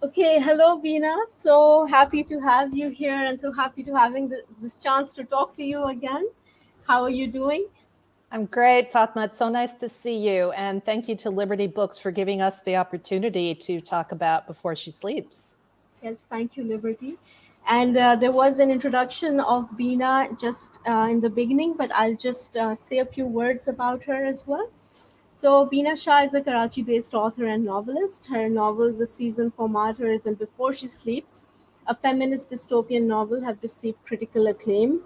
Okay, hello Bina. So happy to have you here and so happy to having this chance to talk to you again. How are you doing? I'm great, Fatma. It's so nice to see you. And thank you to Liberty Books for giving us the opportunity to talk about Before She Sleeps. Yes, thank you, Liberty. And there was an introduction of Bina just in the beginning, but I'll just say a few words about her as well. So, Bina Shah is a Karachi based author and novelist. Her novels, A Season for Martyrs and Before She Sleeps, a feminist dystopian novel, have received critical acclaim.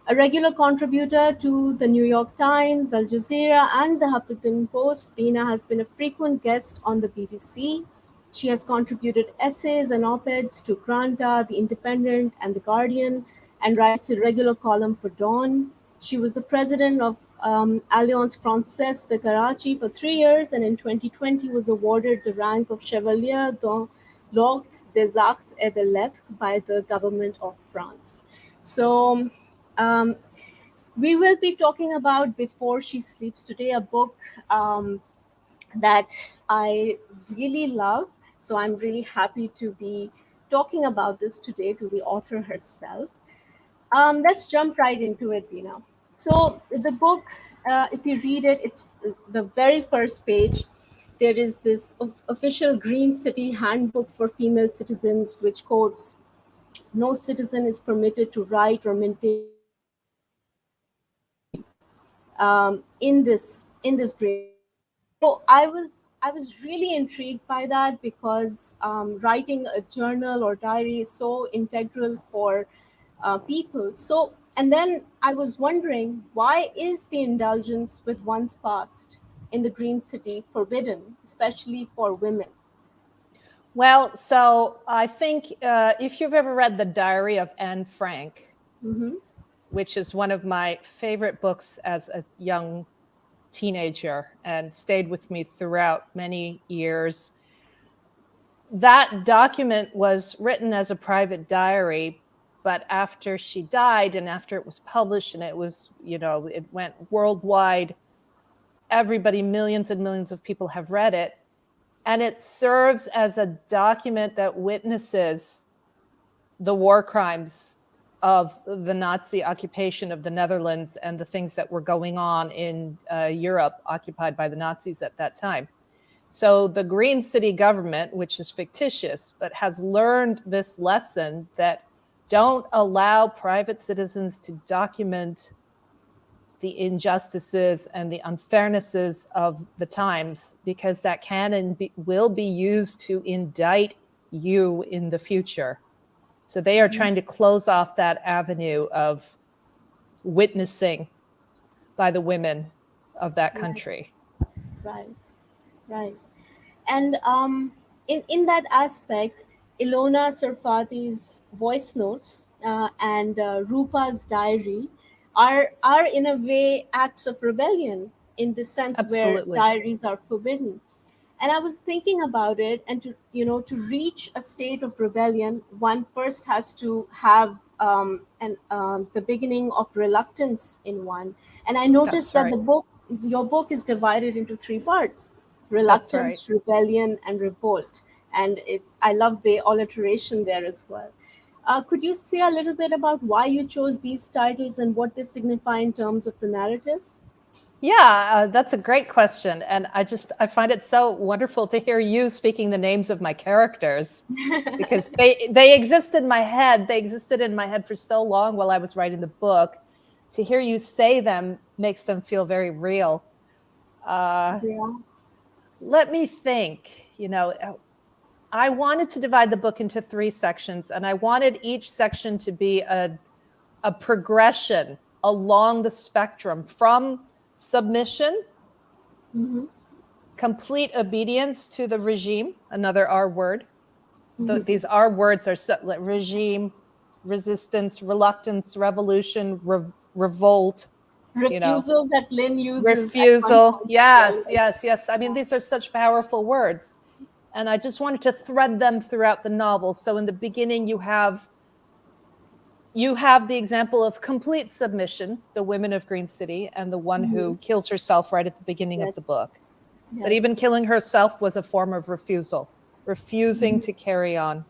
A regular contributor to the New York Times, Al Jazeera, and the Huffington Post, Bina has been a frequent guest on the BBC. She has contributed essays and op eds to Granta, The Independent, and The Guardian, and writes a regular column for Dawn. She was the president of Alliance Francaise de Karachi for 3 years, and in 2020 was awarded the rank of Chevalier de l'Ordre des Arts et des Lettres by the government of France. So, um, we will be talking about Before She Sleeps today, a book that I really love. So I'm really happy to be talking about this today to the author herself. Let's jump right into it, Bina. So the book, if you read it, it's the very first page. There is this official Green City Handbook for Female Citizens, which quotes, "No citizen is permitted to write or maintain a political commentary in this great city." So I was really intrigued by that because writing a journal or diary is so integral for people. So and then I was wondering, why is the indulgence with one's past in the Green City forbidden, especially for women? Well, so I think if you've ever read The Diary of Anne Frank, Mm-hmm. which is one of my favorite books as a young teenager and stayed with me throughout many years, that document was written as a private diary. But after she died and after it was published and it was, it went worldwide, everybody, millions and millions of people have read it. And it serves as a document that witnesses the war crimes of the Nazi occupation of the Netherlands and the things that were going on in Europe occupied by the Nazis at that time. So the Green City government, which is fictitious, but has learned this lesson that don't allow private citizens to document the injustices and the unfairnesses of the times, because that can and will be used to indict you in the future. So they are trying to close off that avenue of witnessing by the women of that Right, country. right, right. And in that aspect, Ilona Sarfati's voice notes and Rupa's diary are in a way acts of rebellion in the sense where Absolutely. diaries are forbidden. And I was thinking about it, and to reach a state of rebellion, one first has to have the beginning of reluctance in one. And I noticed That's that right. your book is divided into three parts: That's right. reluctance, rebellion, and revolt. And I love the alliteration there as well. Could you say a little bit about why you chose these titles and what they signify in terms of the narrative? Yeah, that's a great question. And I find it so wonderful to hear you speaking the names of my characters, because they exist in my head. They existed in my head for so long while I was writing the book. To hear you say them makes them feel very real. Yeah. Let me think. I wanted to divide the book into 3 sections, and I wanted each section to be a progression along the spectrum from submission, Mm-hmm. complete obedience to the regime, another R word. Mm-hmm. These R words are regime, resistance, reluctance, revolution, revolt, Refusal that Lynn uses at one refusal. point as well. Yes, Like, yes, yes. I mean, yeah. these are such powerful words. And I just wanted to thread them throughout the novel. So in the beginning, you have the example of complete submission, the women of Green City, and the one Mm-hmm. who kills herself right at the beginning of the Yes. book. But even Yes. killing herself was a form of refusal. refusing to carry on.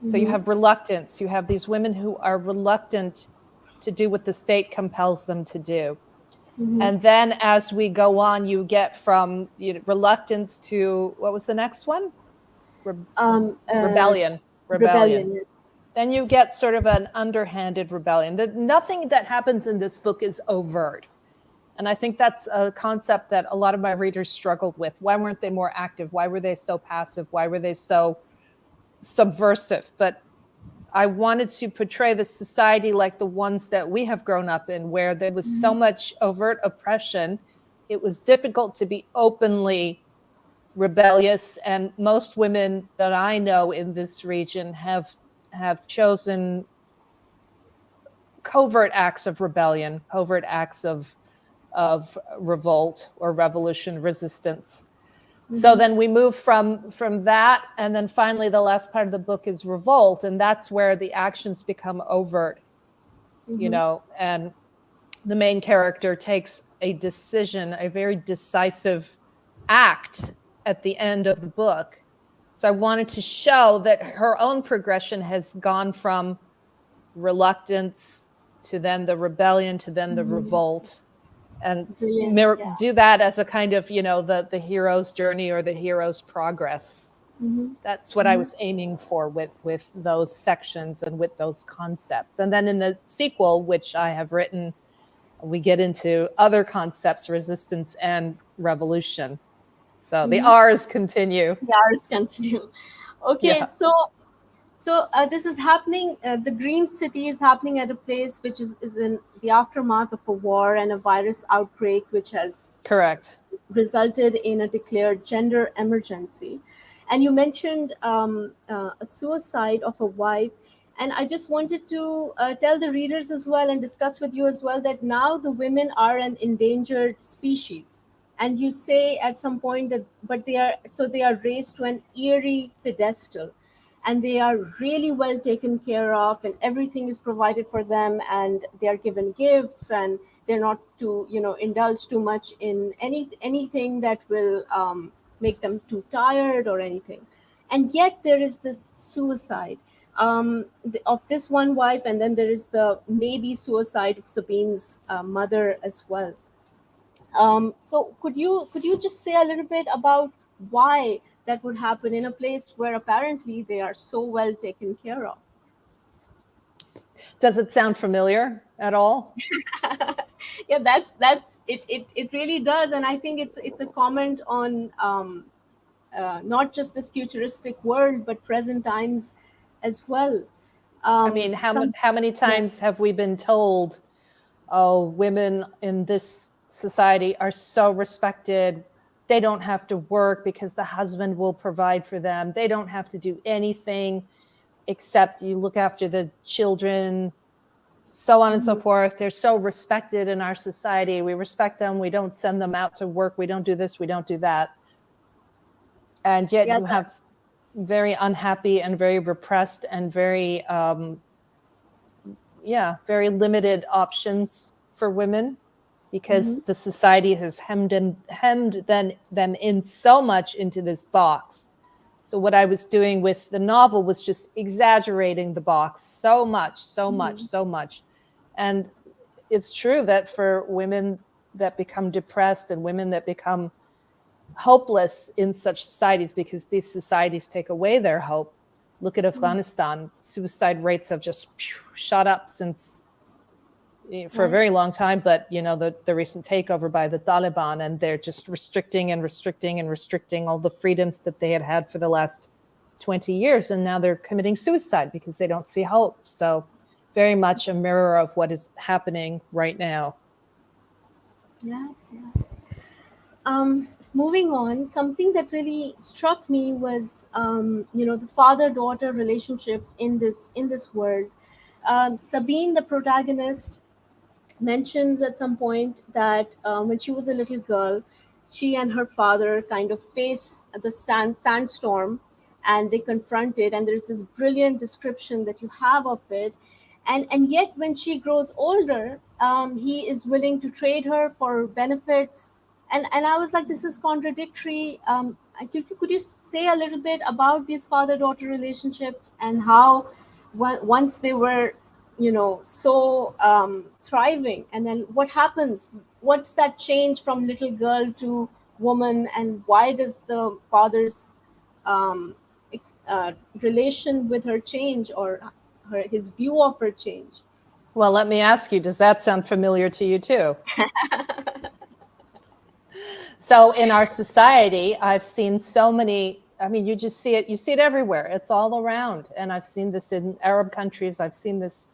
So you have reluctance. You have these women who are reluctant to do what the state compels them to do. And then as we go on, you get from reluctance to, what was the next one? um, uh, Rebellion. Rebellion, yes. Then you get sort of an underhanded rebellion. Nothing that happens in this book is overt. And I think that's a concept that a lot of my readers struggled with. Why weren't they more active? Why were they so passive? Why were they so subversive? But I wanted to portray the society like the ones that we have grown up in, where there was so much overt oppression. It was difficult to be openly rebellious. And most women that I know in this region have chosen covert acts of rebellion, covert acts of revolt or revolution, resistance. So then we move from that, and then finally the last part of the book is revolt, and that's where the actions become overt, and the main character takes a decision, a very decisive act at the end of the book. So I wanted to show that her own progression has gone from reluctance to then the rebellion to then the revolt, and Brilliant. Yeah. do that as a kind of the hero's journey or the hero's progress. That's what I was aiming for with those sections and with those concepts. And then in the sequel, which I have written, we get into other concepts, resistance and revolution. So the R's continue. The hours continue. Okay, Yeah. so this is happening. The Green City is happening at a place which is in the aftermath of a war and a virus outbreak, which has Correct. resulted in a declared gender emergency. And you mentioned a suicide of a wife. And I just wanted to tell the readers as well and discuss with you as well that now the women are an endangered species. And you say at some point that, but they are raised to an eerie pedestal, and they are really well taken care of, and everything is provided for them, and they are given gifts, and they're not to indulge too much in anything that will make them too tired or anything. And yet there is this suicide of this one wife, and then there is the maybe suicide of Sabine's mother as well. So could you just say a little bit about why that would happen in a place where apparently they are so well taken care of? Does it sound familiar at all? Yeah, that's it, it really does. And I think it's a comment on not just this futuristic world but present times as well. I mean, Some how many Yeah. times have we been told, oh, women in this society are so respected. They don't have to work because the husband will provide for them. They don't have to do anything except you look after the children, so on and so forth. They're so respected in our society. We respect them. We don't send them out to work. We don't do this. We don't do that. And yet Yeah, you have very unhappy and very repressed and very, very limited options for women, because the society has hemmed them in so much into this box. So what I was doing with the novel was just exaggerating the box so much, so much, so much. And it's true that for women that become depressed and women that become hopeless in such societies, because these societies take away their hope. Look at Afghanistan. Suicide rates have just shot up since for a very long time, but the recent takeover by the Taliban, and they're just restricting and restricting and restricting all the freedoms that they had for the last 20 years, and now they're committing suicide because they don't see hope. So very much a mirror of what is happening right now. yeah, yeah. Moving on, something that really struck me was the father-daughter relationships in this world. Sabine, the protagonist, mentions at some point that when she was a little girl, she and her father kind of face the sandstorm, and they confront it. And there's this brilliant description that you have of it. And yet, when she grows older, he is willing to trade her for benefits. And I was like, this is contradictory. Could you say a little bit about these father-daughter relationships and how once they were, so thriving, and then what happens? What's that change from little girl to woman, and why does the father's um, relation with her change, or his view of her change? Well, let me ask you, does that sound familiar to you too? So in our society, I've seen so many, I mean, you see it everywhere. It's all around. And I've seen this in Arab countries. I've seen this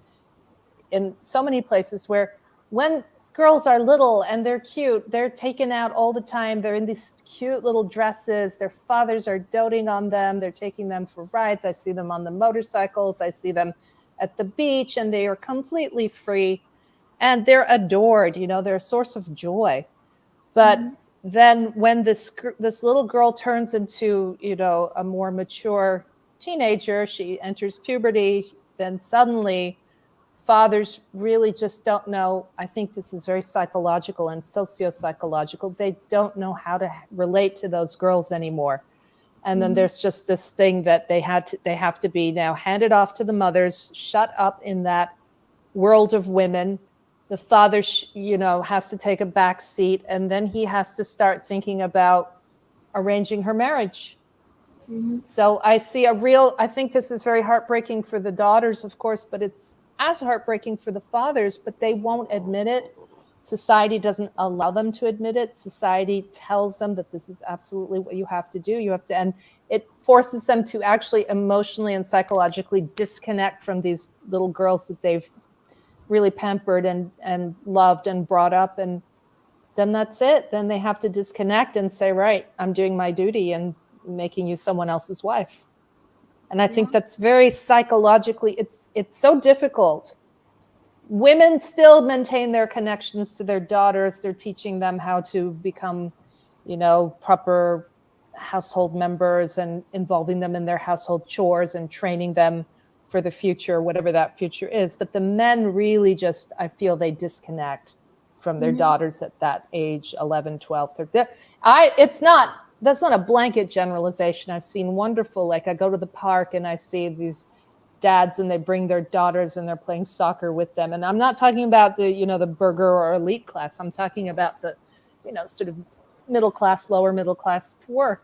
in so many places where when girls are little and they're cute, they're taken out all the time. They're in these cute little dresses. Their fathers are doting on them. They're taking them for rides. I see them on the motorcycles. I see them at the beach, and they are completely free. And they're adored, they're a source of joy. But Mm-hmm. then when this little girl turns into, a more mature teenager, she enters puberty, then suddenly fathers really just don't know. I think this is very psychological and socio-psychological. They don't know how to relate to those girls anymore. And then Mm-hmm. there's just this thing that they have to be now handed off to the mothers, shut up in that world of women. The father, has to take a back seat, and then he has to start thinking about arranging her marriage. Mm-hmm. So I think this is very heartbreaking for the daughters, of course, but it's as heartbreaking for the fathers, but they won't admit it. Society doesn't allow them to admit it. Society tells them that this is absolutely what you have to do. And it forces them to actually emotionally and psychologically disconnect from these little girls that they've really pampered and loved and brought up. And then that's it. Then they have to disconnect and say, right, I'm doing my duty and making you someone else's wife. And I think Yeah. that's very psychologically, it's so difficult. Women still maintain their connections to their daughters. They're teaching them how to become, proper household members, and involving them in their household chores and training them for the future, whatever that future is. But the men really just, I feel they disconnect from their Mm-hmm. daughters at that age, 11, 12, 13. That's not a blanket generalization. I've seen wonderful, like I go to the park and I see these dads, and they bring their daughters and they're playing soccer with them. And I'm not talking about the burger or elite class. I'm talking about the, sort of middle class, lower middle class poor.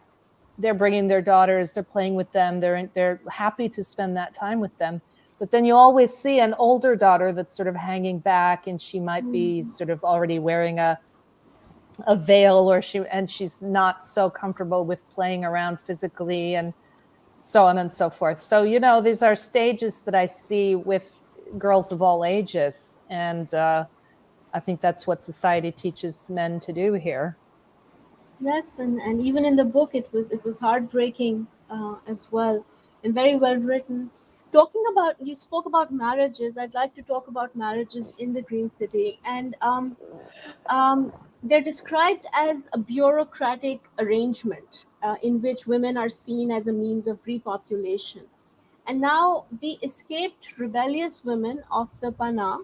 They're bringing their daughters, they're playing with them. They're happy to spend that time with them. But then you always see an older daughter that's sort of hanging back, and she might be Mm-hmm. sort of already wearing a veil, and she's not so comfortable with playing around physically, and so on and so forth. So, these are stages that I see with girls of all ages. And I think that's what society teaches men to do here. Yes, and even in the book, it was heartbreaking as well, and very well written. Talking about, you spoke about marriages. I'd like to talk about marriages in the Green City, and they're described as a bureaucratic arrangement in which women are seen as a means of repopulation. And now the escaped rebellious women of the Pana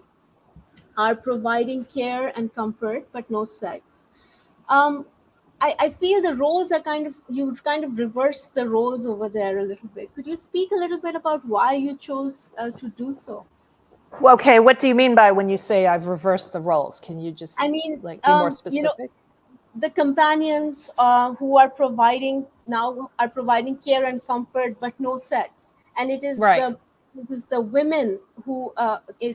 are providing care and comfort, but no sex. Um, I feel the roles are you kind of reverse the roles over there a little bit. Could you speak a little bit about why you chose to do so? Well, okay, what do you mean by when you say I've reversed the roles? Can you just I mean, like be more specific? the companions who are providing now are providing care and comfort, but no sex, and Right, it is the women who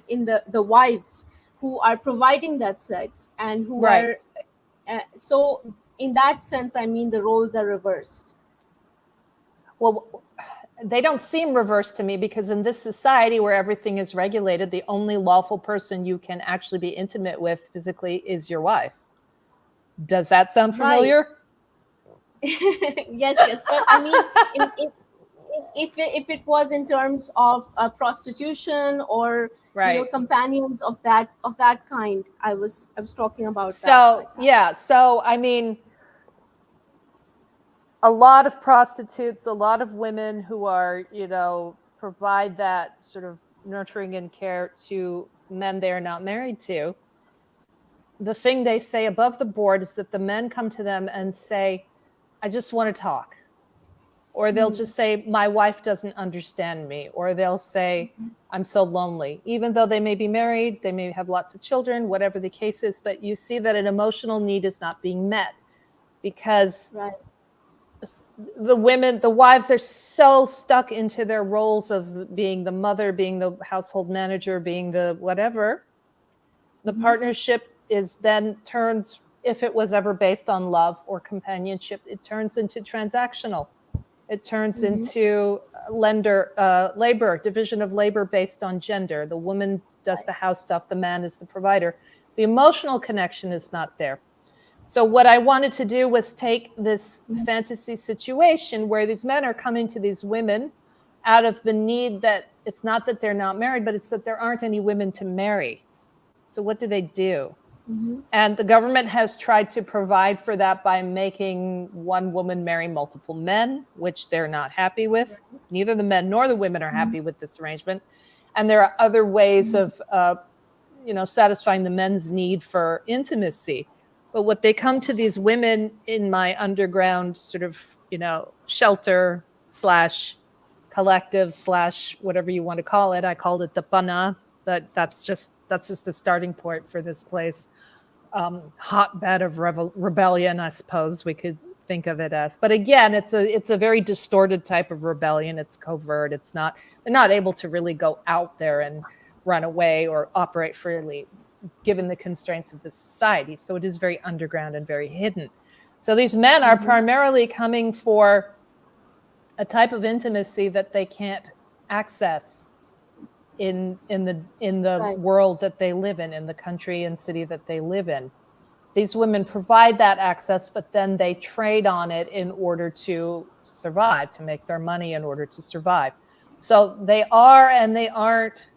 in the wives who are providing that sex and who right. are so in that sense, I mean, the roles are reversed. Well, they don't seem reversed to me, because in this society where everything is regulated, the only lawful person you can actually be intimate with physically is your wife. Does that sound Right. familiar? Yes, yes, but I mean, in if it was in terms of prostitution or Right. companions of that kind, I was talking about that So, like that. yeah. So, I mean, a lot of prostitutes, a lot of women who are, provide that sort of nurturing and care to men they are not married to. The thing they say above the board is that the men come to them and say, I just want to talk. Or they'll Mm-hmm. just say, my wife doesn't understand me. Or they'll say, I'm so lonely. Even though they may be married, they may have lots of children, whatever the case is, but you see that an emotional need is not being met because Right. the wives are so stuck into their roles of being the mother, being the household manager, being the whatever. The Mm-hmm. partnership is then turns, if it was ever based on love or companionship, it turns into transactional. It turns Mm-hmm. into labor, division of labor based on gender. The woman does the house stuff, the man is the provider. The emotional connection is not there. So what I wanted to do was take this fantasy situation where these men are coming to these women out of the need that it's not that they're not married, but it's that there aren't any women to marry. So what do? Mm-hmm. And the government has tried to provide for that by making one woman marry multiple men, which they're not happy with. Neither the men nor the women are happy with this arrangement. And there are other ways of, satisfying the men's need for intimacy. But what they come to these women in my underground sort of, shelter slash collective slash whatever you want to call it. I called it the pana, but that's just a starting point for this place. Hotbed of rebellion, I suppose we could think of it as. But again, it's a very distorted type of rebellion. It's covert. They're not able to really go out there and run away or operate freely, given the constraints of the society. So it is very underground and very hidden. So these men are Mm-hmm. primarily coming for a type of intimacy that they can't access in the Right. world that they live in the country and city that they live in. These women provide that access, but then they trade on it in order to survive, to make their money in order to survive. So they are and they aren't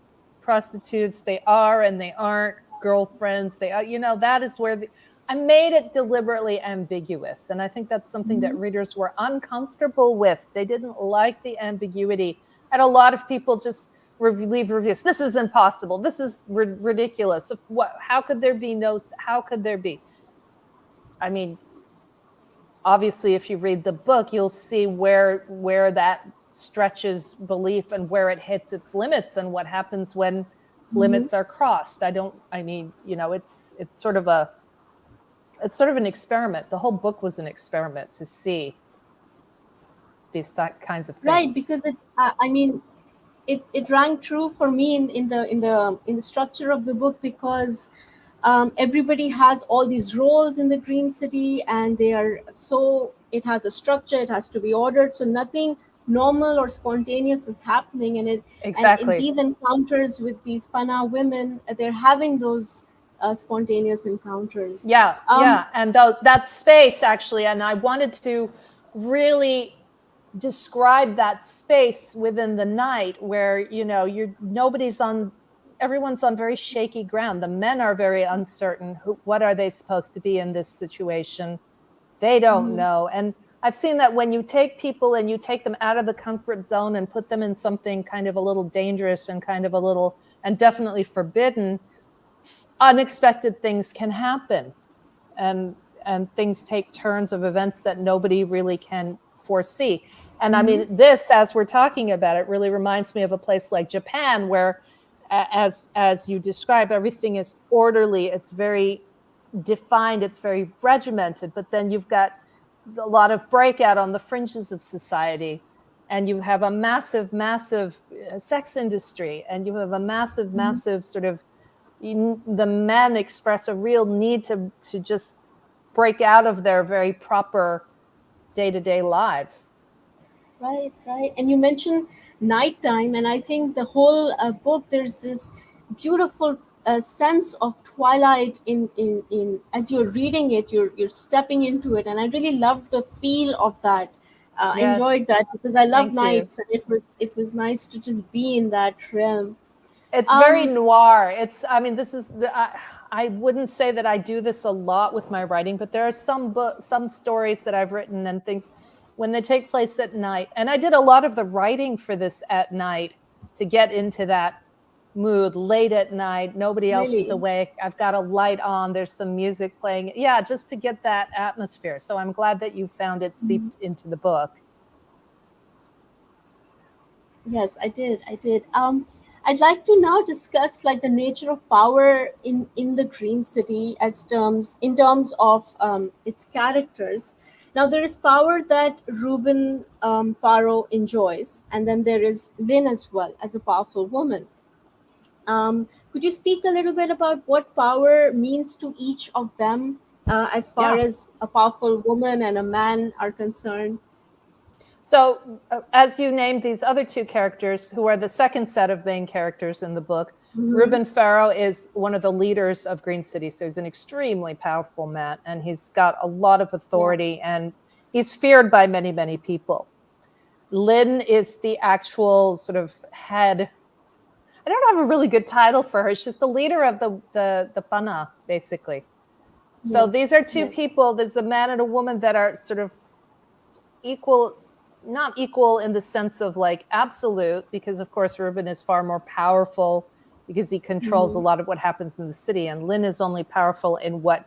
prostitutes. They are and they aren't girlfriends. They are, that is where I made it deliberately ambiguous. And I think that's something Mm-hmm. that readers were uncomfortable with. They didn't like the ambiguity. And a lot of people just leave reviews. This is impossible. This is ridiculous. How could there be no? How could there be? I mean, obviously, if you read the book, you'll see where that stretches belief and where it hits its limits and what happens when Mm-hmm. limits are crossed. I mean, it's sort of an experiment. The whole book was an experiment to see these kinds of Right, things. because I mean, it rang true for me in the structure of the book, because everybody has all these roles in the green city, and they are so, it has a structure, it has to be ordered, so nothing normal or spontaneous is happening. And in Exactly. these encounters with these pana women, they're having those spontaneous encounters. Yeah, um yeah. And that space actually, and I wanted to really describe that space within the night where, everyone's on very shaky ground. The men are very uncertain. What are they supposed to be in this situation? They don't mhm. know. And I've seen that when you take people and you take them out of the comfort zone and put them in something kind of a little dangerous and kind of a little, and definitely forbidden, unexpected things can happen, and things take turns of events that nobody really can foresee. And I Mhm. mean, this, as we're talking about it, really reminds me of a place like Japan, where, as you describe, everything is orderly, it's very defined, it's very regimented, but then you've got a lot of breakout on the fringes of society, and you have a massive sex industry, and you have a Mhm. massive sort of, the men express a real need to just break out of their very proper day-to-day lives. Right, right. And you mentioned nighttime, and I think the whole book, there's this beautiful sense of twilight in as you're reading it, you're stepping into it, and I really loved the feel of that. Yes, Enjoyed that because I love thank you. nights, and it was nice to just be in that realm. It's very Um, noir. I mean, this is I wouldn't say that I do this a lot with my writing, but there are some stories that I've written and things when they take place at night. And I did a lot of the writing for this at night to get into that mood late at night. Nobody else is Really? awake. I've got a light on. There's some music playing. Yeah, just to get that atmosphere. So I'm glad that you found it Mhm. seeped into the book. Yes, I did. I did. I'd like to now discuss like the nature of power in the Green City as terms in terms of its characters. Now there is power that Ruben Faro enjoys, and then there is Lynn as well as a powerful woman. Could you speak a little bit about what power means to each of them, as far Yeah. as a powerful woman and a man are concerned? So, as you named these other two characters, who are the second set of main characters in the book, Mm-hmm. Ruben Farrow is one of the leaders of Green City. So he's an extremely powerful man, and he's got a lot of Yeah. authority, and he's feared by many, many people. Lynn is the actual sort of head. I don't have a really good title for her. She's the leader of the Pana, basically. So Yes. these are two Yes. people. There's a man and a woman that are sort of equal, not equal in the sense of like absolute, because of course Ruben is far more powerful because he controls a Mm-hmm. lot of what happens in the city, and Lynn is only powerful in what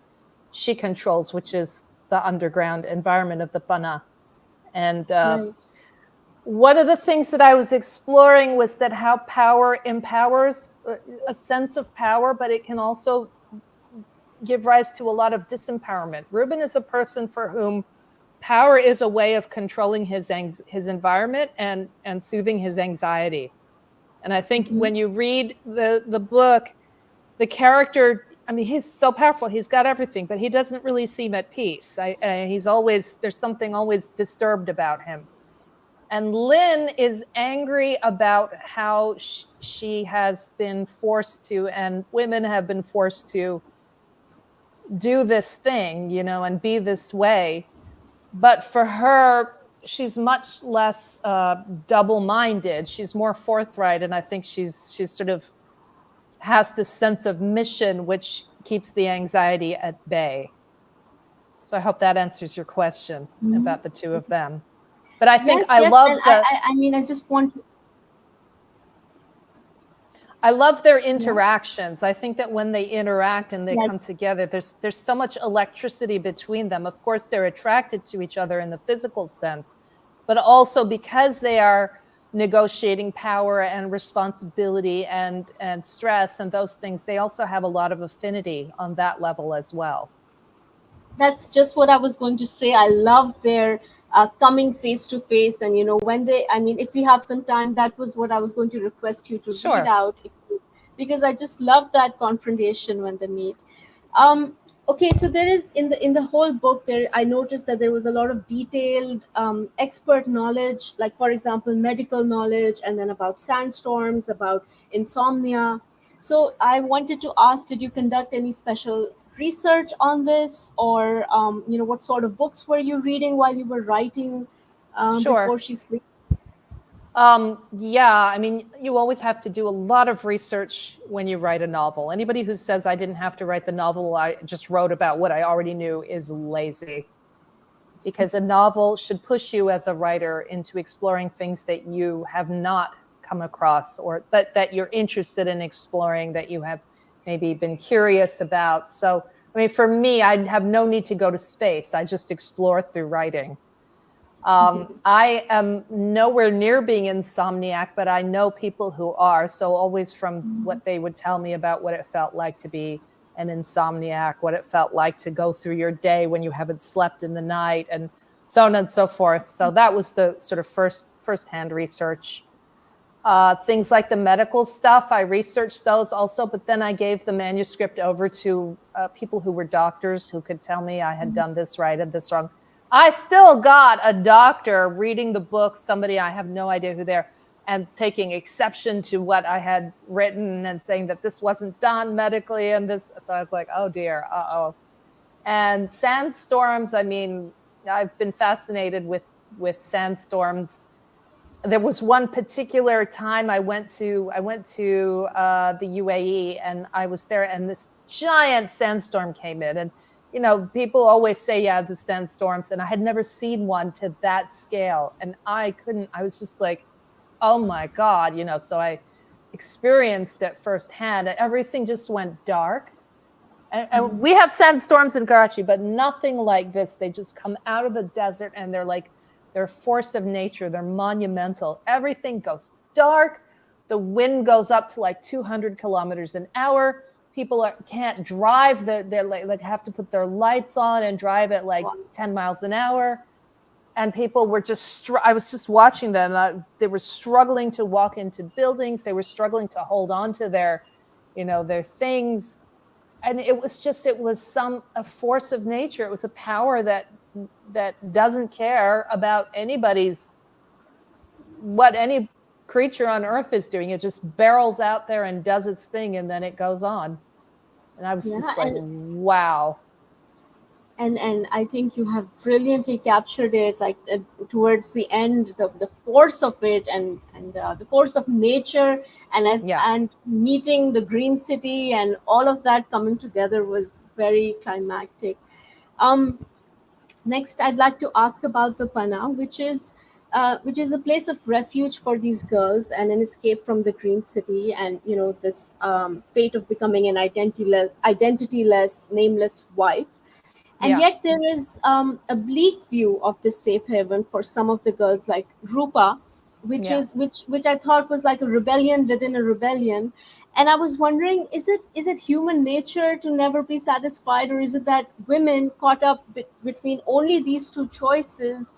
she controls, which is the underground environment of the Pana. And Right. one of the things that I was exploring was that how power empowers a sense of power, but it can also give rise to a lot of disempowerment. Ruben is a person for whom power is a way of controlling his environment and soothing his anxiety. And I think Mm-hmm. when you read the book, the character, I mean, he's so powerful. He's got everything, but he doesn't really seem at peace. He's always, there's something always disturbed about him. And Lynn is angry about how she has been forced to, and women have been forced to do this thing, and be this way. But for her, she's much less double-minded. She's more forthright, and I think she's sort of has this sense of mission, which keeps the anxiety at bay. So I hope that answers your question Mm-hmm. about the two of them. But I think Yes, yes, and the I mean, I just want to. I love their Yeah. interactions. I think that when they interact and they come Yes. together, there's so much electricity between them. Of course, they're attracted to each other in the physical sense, but also because they are negotiating power and responsibility and stress and those things, they also have a lot of affinity on that level as well. That's just what I was going to say. I love their coming face to face, and when they. I mean, if we have some time, that was what I was going to request you to read Sure, out, because I just love that confrontation when they meet. Um, okay, so there is in the whole book there. I noticed that there was a lot of detailed expert knowledge, like for example, medical knowledge, and then about sandstorms, about insomnia. So I wanted to ask, did you conduct any special research on this, or what sort of books were you reading while you were writing sure. before she sleeps? Yeah, I mean, you always have to do a lot of research when you write a novel. Anybody who says I didn't have to write the novel, I just wrote about what I already knew, is lazy. Because a novel should push you as a writer into exploring things that you have not come across, or but that you're interested in exploring, that you have maybe been curious about. So, I mean, for me, I have no need to go to space. I just explore through writing. I am nowhere near being insomniac, but I know people who are. So always from what they would tell me about what it felt like to be an insomniac, what it felt like to go through your day when you haven't slept in the night, and so on and so forth. So that was the sort of first-hand research. Things like the medical stuff, I researched those also, but then I gave the manuscript over to people who were doctors who could tell me I had done this right and this wrong. I still got a doctor reading the book, somebody I have no idea who they are, and taking exception to what I had written and saying that this wasn't done medically and this. So I was like, oh dear, uh-oh. And sandstorms, I mean, I've been fascinated with sandstorms. There was one particular time I went to the UAE, and I was there, and this giant sandstorm came in, and people always say, yeah, the sandstorms, and I had never seen one to that scale, and I was just like, oh my god. So I experienced it firsthand. Everything just went dark. And we have sandstorms in Karachi, but nothing like this. They just come out of the desert and they're a force of nature. They're monumental. Everything goes dark. The wind goes up to like 200 kilometers an hour. People can't drive. They're like have to put their lights on and drive at like 10 miles an hour. And people were just, I was just watching them. They were struggling to walk into buildings. They were struggling to hold on to their things. And it was a force of nature. It was a power that doesn't care about what any creature on earth is doing. It just barrels out there and does its thing, and then it goes on. And I was just like, wow. And I think you have brilliantly captured it, like towards the end, the force of it, and the force of nature, and meeting the green city, and all of that coming together was very climactic. Next, I'd like to ask about the Pana, which is a place of refuge for these girls and an escape from the green city, and this fate of becoming an identityless, nameless wife. And yet there is a bleak view of this safe haven for some of the girls, like Rupa, which I thought was like a rebellion within a rebellion. And I was wondering, is it human nature to never be satisfied, or is it that women caught up between only these two choices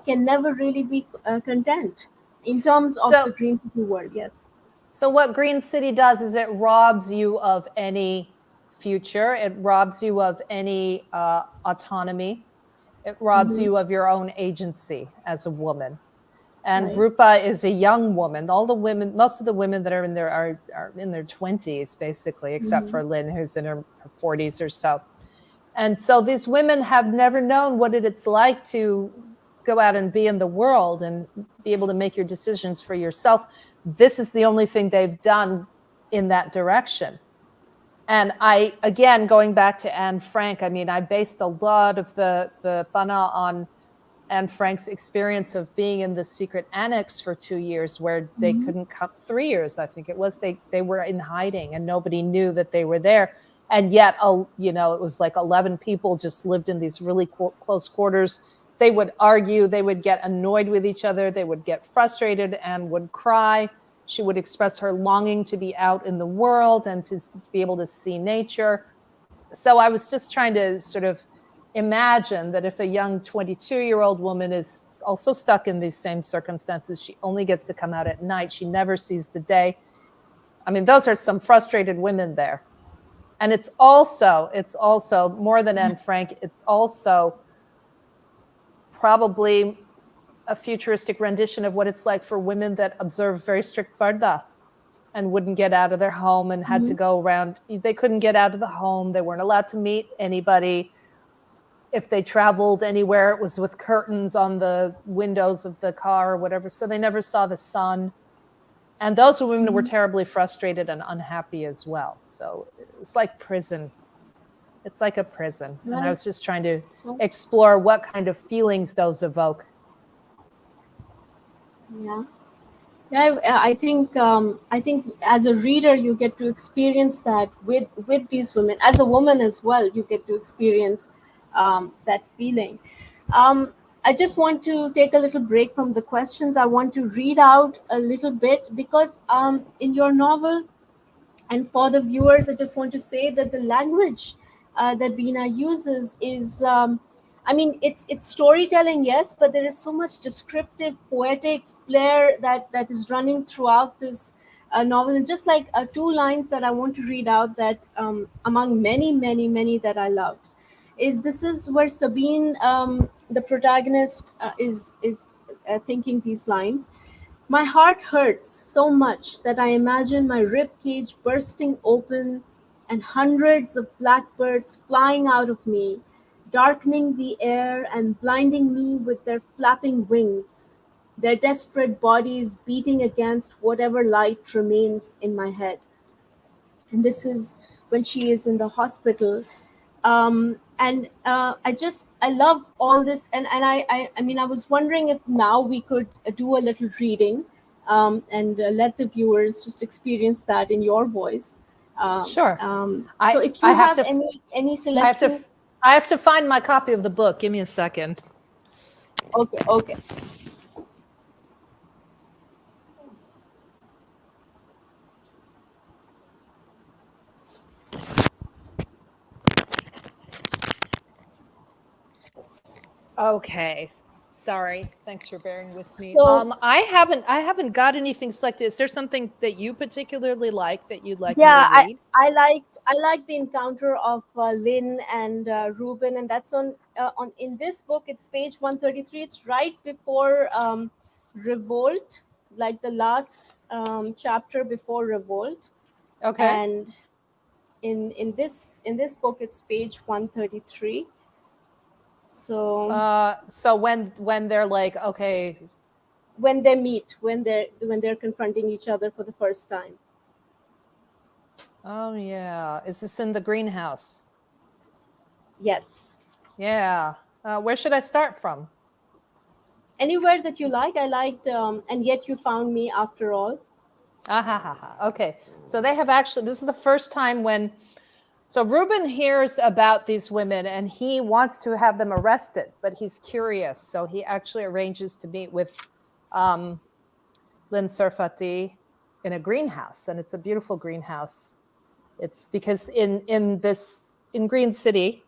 can never really be content in terms of the green city world? Yes. So what Green City does is it robs you of any future. It robs you of any autonomy. It robs you of your own agency as a woman. And Rupa is a young woman. Most of the women that are in there are in their 20s, basically, except for Lynn, who's in her 40s or so. And so these women have never known what it's like to go out and be in the world and be able to make your decisions for yourself. This is the only thing they've done in that direction. And again, going back to Anne Frank, I based a lot of the Pana on Anne Frank's experience of being in the secret annex for 2 years, where they couldn't come, 3 years, I think it was, they were in hiding and nobody knew that they were there. And yet, it was like 11 people just lived in these really close quarters. They would argue, they would get annoyed with each other, they would get frustrated and would cry. She would express her longing to be out in the world and to be able to see nature. So I was just trying to sort of imagine that if a young 22-year-old woman is also stuck in these same circumstances, she only gets to come out at night, she never sees the day. Those are some frustrated women there. And it's also more than Anne Frank, it's also probably a futuristic rendition of what it's like for women that observe very strict parda and wouldn't get out of their home and had to go around. They couldn't get out of the home. They weren't allowed to meet anybody. If they traveled anywhere, it was with curtains on the windows of the car or whatever. So they never saw the sun. And those women were terribly frustrated and unhappy as well. So it's like prison. It's like a prison. Right. And I was just trying to explore what kind of feelings those evoke. Yeah, I think as a reader you get to experience that with these women. As a woman as well, you get to experience that feeling. I just want to take a little break from the questions. I want to read out a little bit because in your novel, and for the viewers, I just want to say that the language that Bina uses is, it's storytelling, yes, but there is so much descriptive, poetic flair that is running throughout this novel. And just like 2 lines that I want to read out, that among many, many, many that I loved, this is where Sabine, the protagonist, is thinking these lines. My heart hurts so much that I imagine my rib cage bursting open and hundreds of blackbirds flying out of me, darkening the air and blinding me with their flapping wings, their desperate bodies beating against whatever light remains in my head. And this is when she is in the hospital. And I love all this, and I was wondering if now we could do a little reading and let the viewers just experience that in your voice. Sure. So I if I you have have to any I have to selection, I have to find my copy of the book. Give me a second. okay, okay. Okay. Sorry. Thanks for bearing with me. So I haven't got anything selected. Is there something that you particularly like that you'd like me to yeah, read? I liked the encounter of Lynn and Ruben, and that's on in this book. It's page 133. It's right before Revolt, like the last chapter before Revolt, Okay. and in this book it's page 133. So So when they're like, okay, when they meet, when they're confronting each other for the first time. oh yeah, is this in the greenhouse? Yes, Yeah. Where should I start from? anywhere that you like. I liked and yet you found me after all. Ah ha ha ha. Okay. So they have actually. This is the first time when. So Ruben hears about these women and he wants to have them arrested, but he's curious. So he actually arranges to meet with um, Lynn Sarfati in a greenhouse, and it's a beautiful greenhouse. It's because in Green City,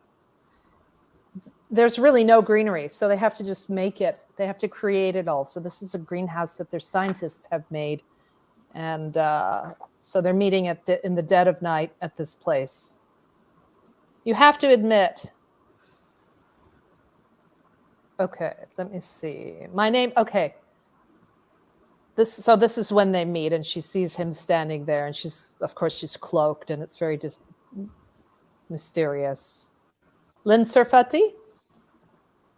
there's really no greenery, so they have to just make it. They have to create it all. So this is a greenhouse that their scientists have made, and so they're meeting in the dead of night at this place. You have to admit. Okay, let me see. My name. Okay, this is when they meet, and she sees him standing there, and she's cloaked, and it's very mysterious. Lynn Surfati.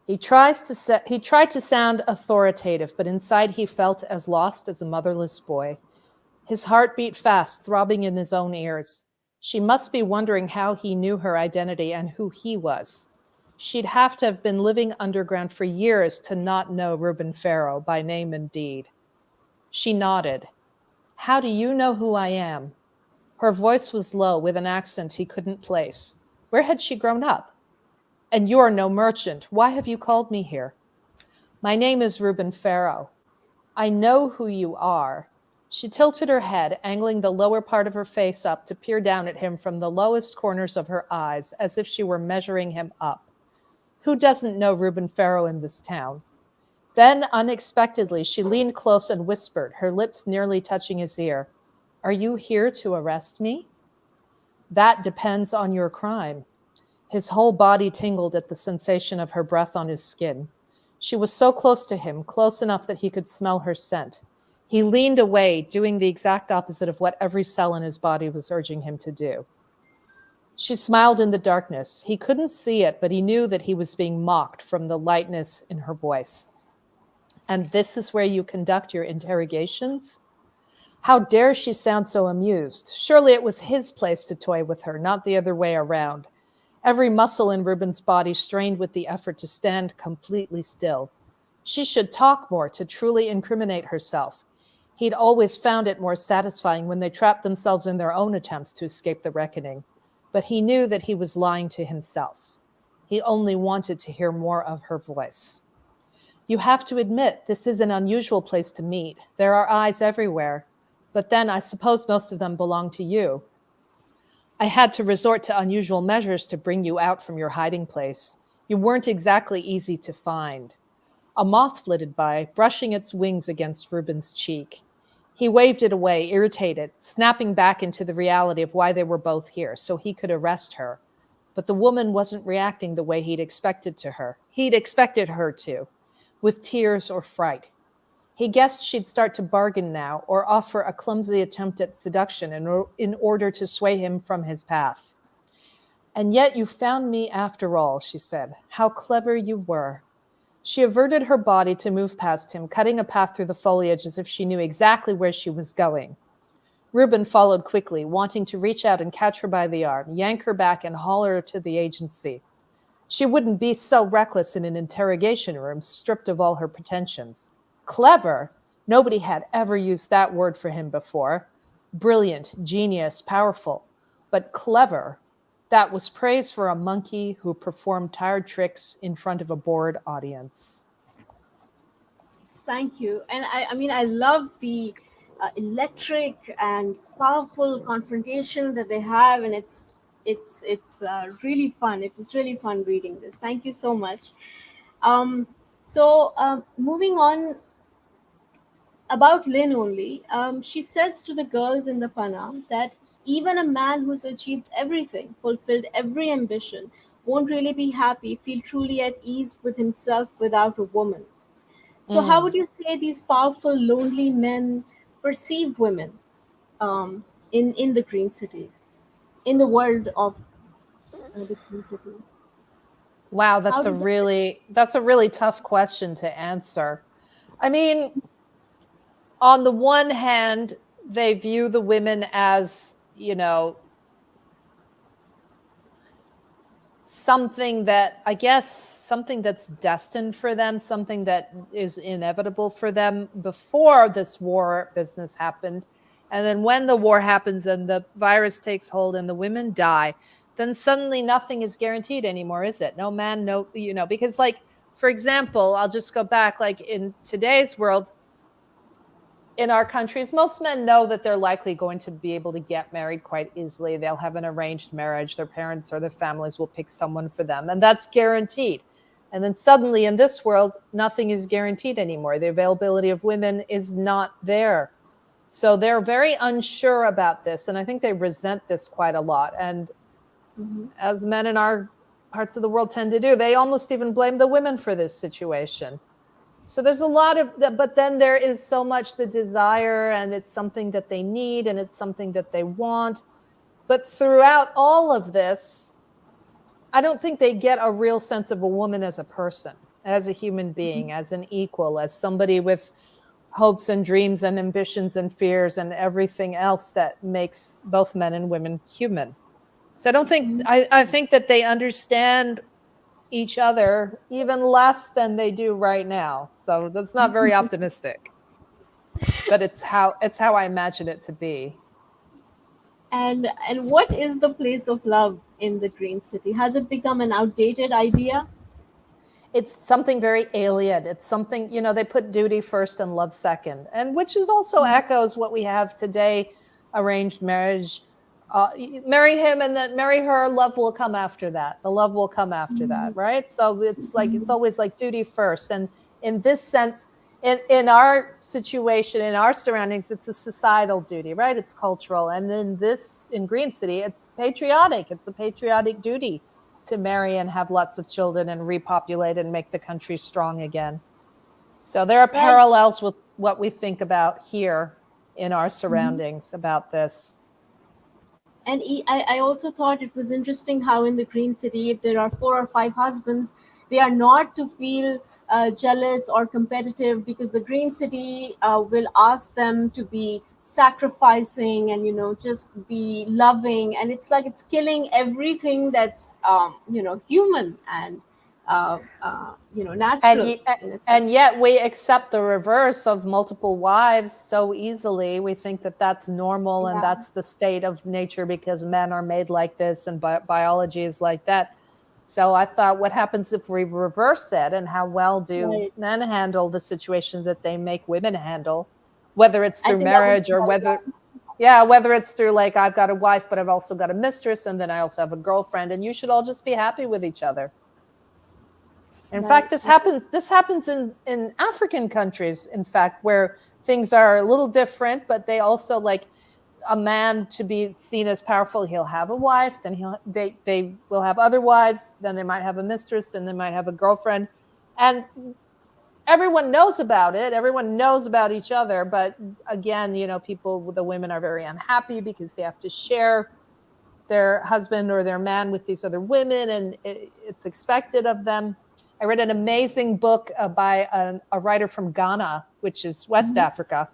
He tried to sound authoritative, but inside he felt as lost as a motherless boy. His heart beat fast, throbbing in his own ears. She must be wondering how he knew her identity and who he was. She'd have to have been living underground for years to not know Reuben Farrow by name and deed. She nodded. How do you know who I am? Her voice was low, with an accent he couldn't place. Where had she grown up? And you're no merchant. Why have you called me here? My name is Reuben Farrow. I know who you are. She tilted her head, angling the lower part of her face up to peer down at him from the lowest corners of her eyes, as if she were measuring him up. Who doesn't know Reuben Farrow in this town? Then, unexpectedly, she leaned close and whispered, her lips nearly touching his ear. Are you here to arrest me? That depends on your crime. His whole body tingled at the sensation of her breath on his skin. She was so close to him, close enough that he could smell her scent. He leaned away, doing the exact opposite of what every cell in his body was urging him to do. She smiled in the darkness. He couldn't see it, but he knew that he was being mocked from the lightness in her voice. And this is where you conduct your interrogations? How dare she sound so amused? Surely it was his place to toy with her, not the other way around. Every muscle in Reuben's body strained with the effort to stand completely still. She should talk more to truly incriminate herself. He'd always found it more satisfying when they trapped themselves in their own attempts to escape the reckoning. But he knew that he was lying to himself. He only wanted to hear more of her voice. You have to admit, this is an unusual place to meet. There are eyes everywhere. But then I suppose most of them belong to you. I had to resort to unusual measures to bring you out from your hiding place. You weren't exactly easy to find. A moth flitted by, brushing its wings against Reuben's cheek. He waved it away, irritated, snapping back into the reality of why they were both here, so he could arrest her. But the woman wasn't reacting the way he'd expected her to, with tears or fright. He guessed she'd start to bargain now or offer a clumsy attempt at seduction in order to sway him from his path. And yet you found me after all, she said. How clever you were. She averted her body to move past him, cutting a path through the foliage as if she knew exactly where she was going. Reuben followed quickly, wanting to reach out and catch her by the arm, yank her back, and haul her to the agency. She wouldn't be so reckless in an interrogation room, stripped of all her pretensions. Clever? Nobody had ever used that word for him before. Brilliant, genius, powerful, but clever. That was praise for a monkey who performed tired tricks in front of a bored audience. Thank you. And I mean, I love the electric and powerful confrontation that they have, and it's really fun. It was really fun reading this. Thank you so much. Um, moving on about Lynn only, she says to the girls in the Pana that even a man who's achieved everything, fulfilled every ambition, won't really be happy, feel truly at ease with himself without a woman. So, how Mm. would you say these powerful, lonely men perceive women in the Green City, in the world of the Green City? Wow, How do they? that's a really tough question to answer. I mean, on the one hand, they view the women as, something that, I guess, something that's destined for them, something that is inevitable for them before this war business happened. And then when the war happens and the virus takes hold and the women die, then suddenly nothing is guaranteed anymore, is it? No man, no, because, like, for example, I'll just go back, like in today's world, in our countries, most men know that they're likely going to be able to get married quite easily. They'll have an arranged marriage. Their parents or their families will pick someone for them, and that's guaranteed. And then suddenly in this world, nothing is guaranteed anymore. The availability of women is not there. So they're very unsure about this. And I think they resent this quite a lot. And Mhm. as men in our parts of the world tend to do, they almost even blame the women for this situation. So there's a lot of, but then there is so much the desire, and it's something that they need, and it's something that they want. But throughout all of this, I don't think they get a real sense of a woman as a person, as a human being, as an equal, as somebody with hopes and dreams and ambitions and fears and everything else that makes both men and women human. So Mhm. I think that they understand each other even less than they do right now. So that's not very optimistic, but it's how I imagine it to be. And what is the place of love in the Green City? Has it become an outdated idea? It's something very alien. It's something, they put duty first and love second, and which is also echoes what we have today, arranged marriage. Marry him and then marry her, love will come after that. The love will come after that, right? So it's like, it's always like duty first. And in this sense, in our situation, in our surroundings, it's a societal duty, right? It's cultural. And then in Green City, it's patriotic. It's a patriotic duty to marry and have lots of children and repopulate and make the country strong again. So there are Right. parallels with what we think about here in our Mhm. surroundings about this. And I also thought it was interesting how in the Green City, if there are four or five husbands, they are not to feel jealous or competitive, because the Green City will ask them to be sacrificing and just be loving, and it's like it's killing everything that's human and And natural in a sense. and yet we accept the reverse of multiple wives so easily. We think that that's normal and Yeah. that's the state of nature because men are made like this and biology is like that. So I thought, what happens if we reverse it, and how well do Right. men handle the situation that they make women handle, whether it's I through think that was marriage or well whether, done. yeah, whether it's through, like, I've got a wife, but I've also got a mistress, and then I also have a girlfriend, and you should all just be happy with each other. In Right. fact, this happens in African countries, in fact, where things are a little different, but they also like a man to be seen as powerful. He'll have a wife, then they will have other wives, then they might have a mistress, then they might have a girlfriend. And everyone knows about it. Everyone knows about each other. But again, the women are very unhappy because they have to share their husband or their man with these other women, and it's expected of them. I read an amazing book by a writer from Ghana, which is West Mhm. Africa,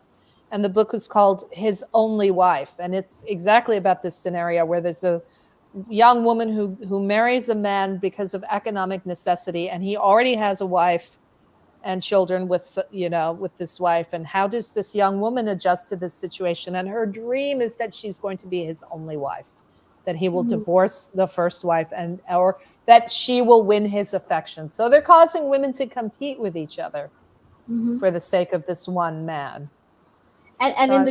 and the book was called His Only Wife, and it's exactly about this scenario where there's a young woman who marries a man because of economic necessity, and he already has a wife, and children with, with this wife. And how does this young woman adjust to this situation? And her dream is that she's going to be his only wife, that he will Mm-hmm. divorce the first wife, and or that she will win his affection. So they're causing women to compete with each other Mm-hmm. for the sake of this one man. And So in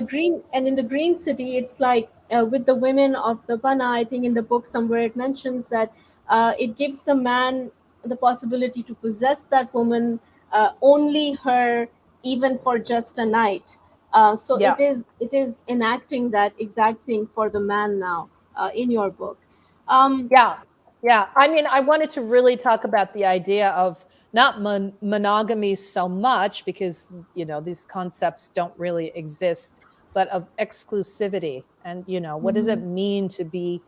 the green city, it's like with the women of the Bana, I think in the book somewhere it mentions that it gives the man the possibility to possess that woman, only her, even for just a night. So yeah. it is enacting that exact thing for the man now, in your book. um, Yeah. Yeah. I mean, I wanted to really talk about the idea of not monogamy so much, because, these concepts don't really exist, but of exclusivity. And, what does it mhm, mean to be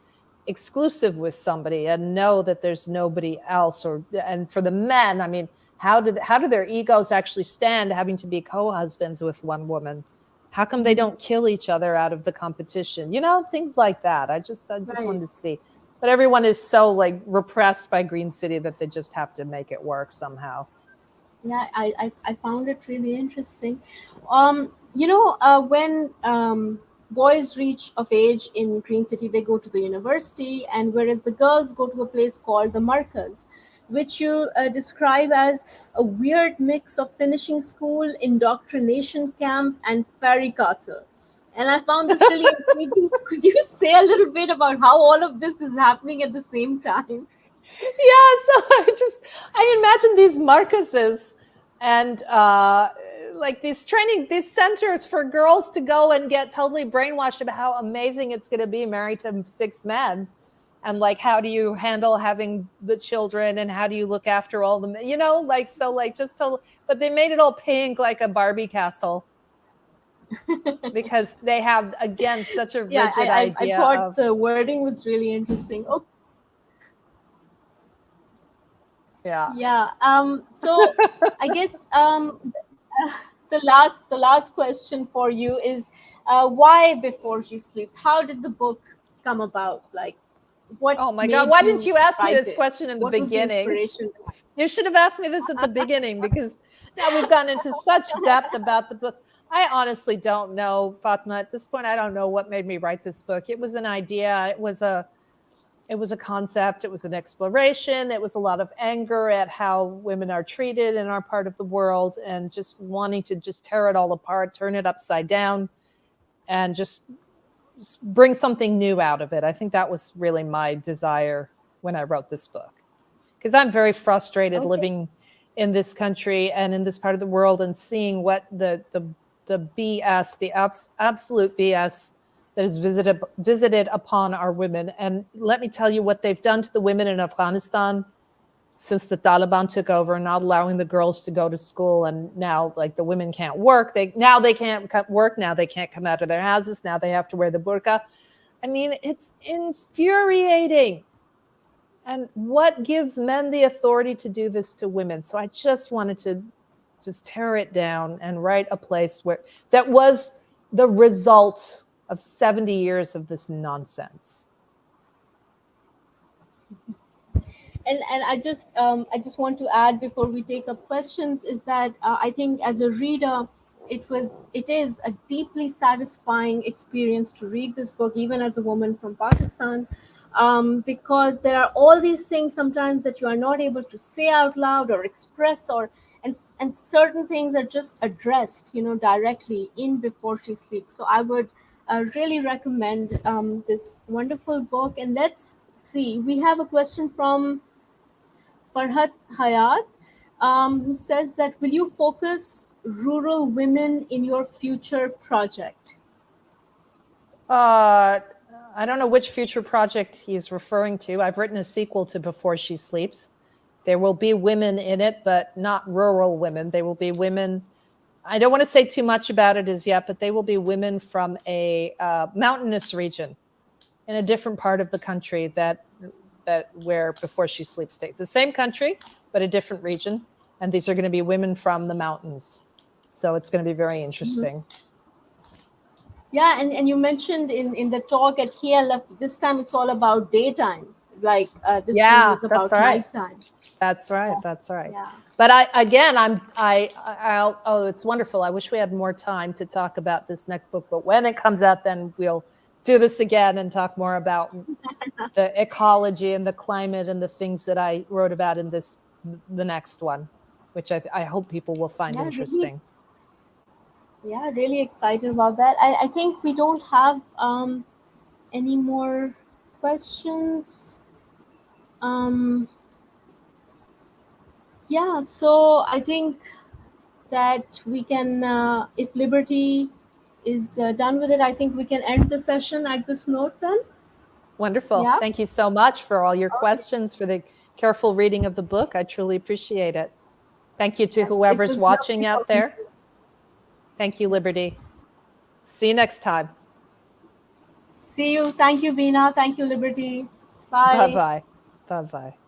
exclusive with somebody and know that there's nobody else? And for the men, I mean, how do their egos actually stand having to be co-husbands with one woman? How come they mhm. don't kill each other out of the competition? Things like that. I just Right. wanted to see. But everyone is so like repressed by Green City that they just have to make it work somehow. Yeah, I found it really interesting. When boys reach of age in Green City, they go to the university, and whereas the girls go to a place called the Markaz, which you describe as a weird mix of finishing school, indoctrination camp, and fairy castle. And I found this really intriguing. Could you say a little bit about how all of this is happening at the same time? Yeah, so I imagine these Marcuses and like these centers for girls to go and get totally brainwashed about how amazing it's going to be married to 6 men, and like how do you handle having the children, and how do you look after all the men, like, so like just to, but they made it all pink like a Barbie castle, because they have, again, such a Yeah, rigid I idea thought of, the wording was really interesting. Oh, yeah. yeah. So I guess the last question for you is, why before she sleeps? How did the book come about? Like, what Oh my God, made why didn't you you ask me write this it? question in the What was the beginning? inspiration behind You should have asked me this at the beginning, because now we've gone into such depth about the book. I honestly don't know, Fatma. At this point, I don't know what made me write this book. It was an idea. It was a concept. It was an exploration. It was a lot of anger at how women are treated in our part of the world, and just wanting to just tear it all apart, turn it upside down, and just bring something new out of it. I think that was really my desire when I wrote this book, because I'm very it? frustrated Okay. living in this country and in this part of the world, and seeing what the BS, the absolute BS that is visited upon our women. And let me tell you what they've done to the women in Afghanistan since the Taliban took over, not allowing the girls to go to school. And now, like, the women can't work. They can't work. Now they can't come out of their houses. Now they have to wear the burqa. I mean, it's infuriating. And what gives men the authority to do this to women? So I just wanted to just tear it down and write a place where that was the result of 70 years of this nonsense. And I just want to add before we take up questions is that I think as a reader, it is a deeply satisfying experience to read this book, even as a woman from Pakistan, because there are all these things sometimes that you are not able to say out loud or express, and certain things are just addressed, directly in Before She Sleeps. So I would really recommend this wonderful book. And let's see, we have a question from Farhat Hayat, who says that, will you focus rural women in your future project? Uh, I don't know which future project he's referring to. I've written a sequel to Before She Sleeps. There will be women in it, but not rural women. They will be women. I don't want to say too much about it as yet, but they will be women from a mountainous region in a different part of the country that where Before She Sleeps stays. The same country, but a different region. And these are going to be women from the mountains. So it's going to be very Mhm. interesting. Yeah, and you mentioned in the talk at KLF, this time it's all about daytime. Like this one Yeah, was that's about right. nighttime. That's right. Yeah. That's right. Yeah. But oh, it's wonderful. I wish we had more time to talk about this next book, but when it comes out, then we'll do this again and talk more about the ecology and the climate and the things that I wrote about in the next one, which I hope people will find Yeah, really, interesting. yeah, really excited about that. I think we don't have any more questions. Um, yeah, so I think that we can, if Liberty is done with it, I think we can end the session at this note then. Wonderful. Yeah. Thank you so much for all your Okay. questions, for the careful reading of the book. I truly appreciate it. Thank you to Yes, it whoever's was lovely watching out talking to there. you. Thank you, Yes. Liberty. See you next time. See you. Thank you, Bina. Thank you, Liberty. Bye Bye. bye. Bye bye.